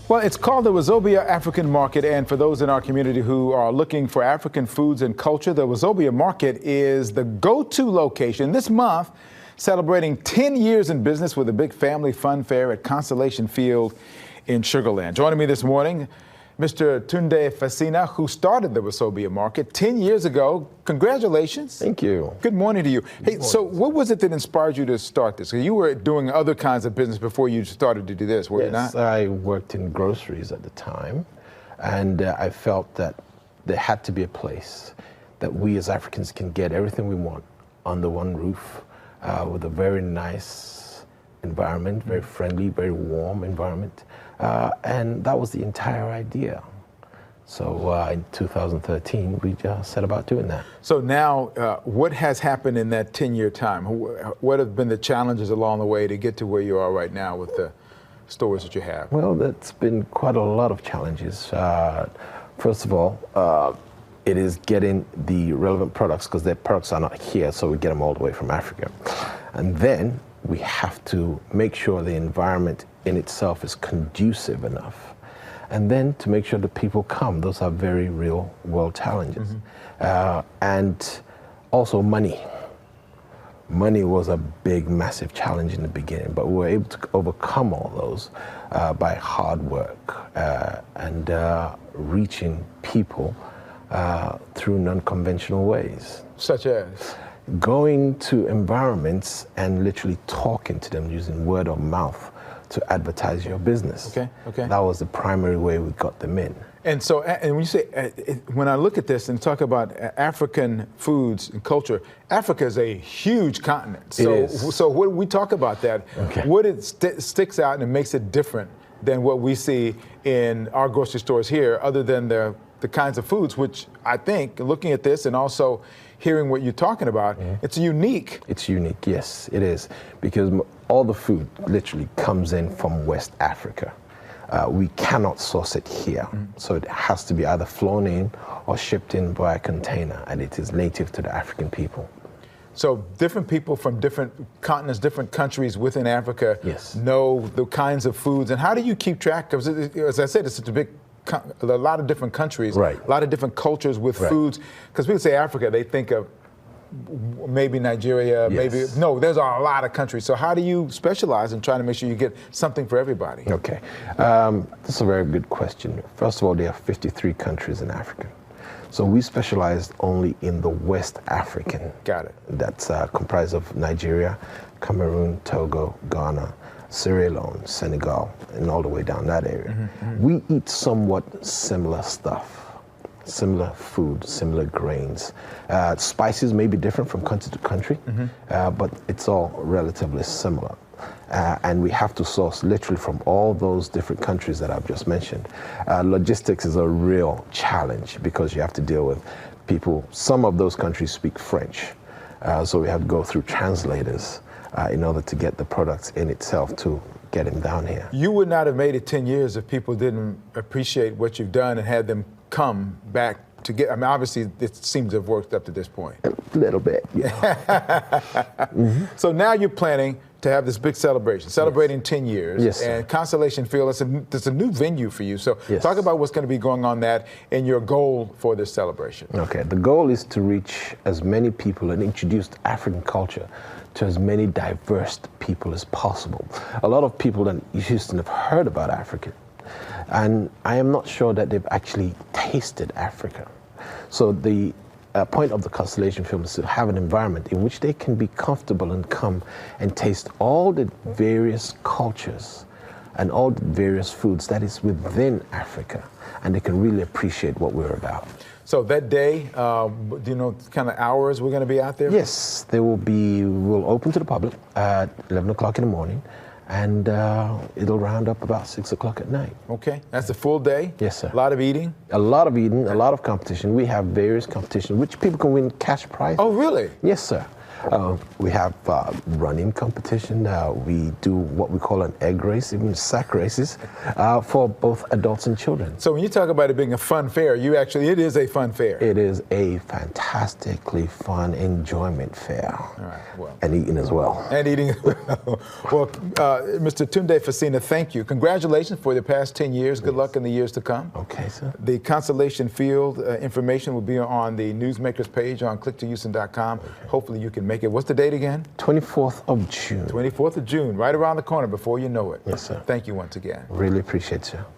Well, it's called the Wazobia African Market, and for those in our community who are looking for African foods and culture, the Wazobia Market is the go-to location this month, celebrating 10 years in business with a big family fun fair at Constellation Field in Sugar Land. Joining me this morning, Mr. Tunde Fasina, who started the Wazobia Market 10 years ago. Congratulations. Thank you. Good morning to you. Hey, so what was it that inspired you to start this? You were doing other kinds of business before you started to do this, were you not? Yes, I worked in groceries at the time, and I felt that there had to be a place that we as Africans can get everything we want under one roof with a very nice environment, very friendly, very warm environment. And that was the entire idea. So in 2013, we just set about doing that. So now, what has happened in that 10-year time? What have been the challenges along the way to get to where you are right now with the stores that you have? Well, that's been quite a lot of challenges. First of all, it is getting the relevant products, because their products are not here, so we get them all the way from Africa. And then we have to make sure the environment in itself is conducive enough. And then to make sure that people come. Those are very real world challenges. And also money. Money was a big, massive challenge in the beginning, but we were able to overcome all those by hard work and reaching people through non-conventional ways. Such as? Going to environments and literally talking to them using word of mouth to advertise your business. Okay. That was the primary way we got them in. And so, and when you say, when I look at this and talk about African foods and culture, Africa is a huge continent. So, it is. So when we talk about that, what sticks out and makes it different than what we see in our grocery stores here, other than the kinds of foods, which I think, looking at this and also hearing what you're talking about, it's unique. It's unique, yes, it is. Because all the food literally comes in from West Africa. We cannot source it here. So it has to be either flown in or shipped in by a container, and it is native to the African people. So different people from different continents, different countries within Africa know the kinds of foods. And how do you keep track? Because as I said, it's such a lot of different countries, a lot of different cultures with foods. Because people say Africa, they think of maybe Nigeria, maybe, no, there's a lot of countries. So how do you specialize in trying to make sure you get something for everybody? Okay, that's a very good question. First of all, there are 53 countries in Africa. So we specialized only in the West African. Got it. That's comprised of Nigeria, Cameroon, Togo, Ghana, Sierra Leone, Senegal, and all the way down that area. We eat somewhat similar stuff, similar food, similar grains. Spices may be different from country to country, but it's all relatively similar. And we have to source literally from all those different countries that I've just mentioned. Logistics is a real challenge because you have to deal with people. Some of those countries speak French, so we have to go through translators in order to get the products in itself to get them down here. You would not have made it 10 years if people didn't appreciate what you've done and had them come back to get, I mean, obviously it seems to have worked up to this point. A little bit, yeah. So now you're planning to have this big celebration, celebrating 10 years. Yes, and sir. Constellation Field, it's a new venue for you. So talk about what's going to be going on that and your goal for this celebration. Okay, the goal is to reach as many people and introduce African culture to as many diverse people as possible. A lot of people in Houston have heard about Africa, and I am not sure that they've actually tasted Africa. So the point of the Constellation Field is to have an environment in which they can be comfortable and come and taste all the various cultures and all the various foods that is within Africa, and they can really appreciate what we're about. So that day, do you know kind of hours we're going to be out there? Yes, we'll open to the public at 11 o'clock in the morning, and it'll round up about 6 o'clock at night. Okay, that's a full day? Yes, sir. A lot of eating? A lot of eating, a lot of competition. We have various competitions, which people can win cash prizes. Oh, really? Yes, sir. We have running competition. We do what we call an egg race, even sack races, for both adults and children. So when you talk about it being a fun fair, it is a fun fair. It is a fantastically fun enjoyment fair. All right, well. And eating as well. And eating as well. Well, Mr. Tunde Fasina, thank you. Congratulations for the past 10 years. Good luck in the years to come. Okay, sir. The Constellation Field information will be on the Newsmakers page on click2houston.com. Okay. Hopefully you can make it. What's the date again? 24th of June. 24th of June, right around the corner before you know it. Yes, sir. Thank you once again. Really appreciate you.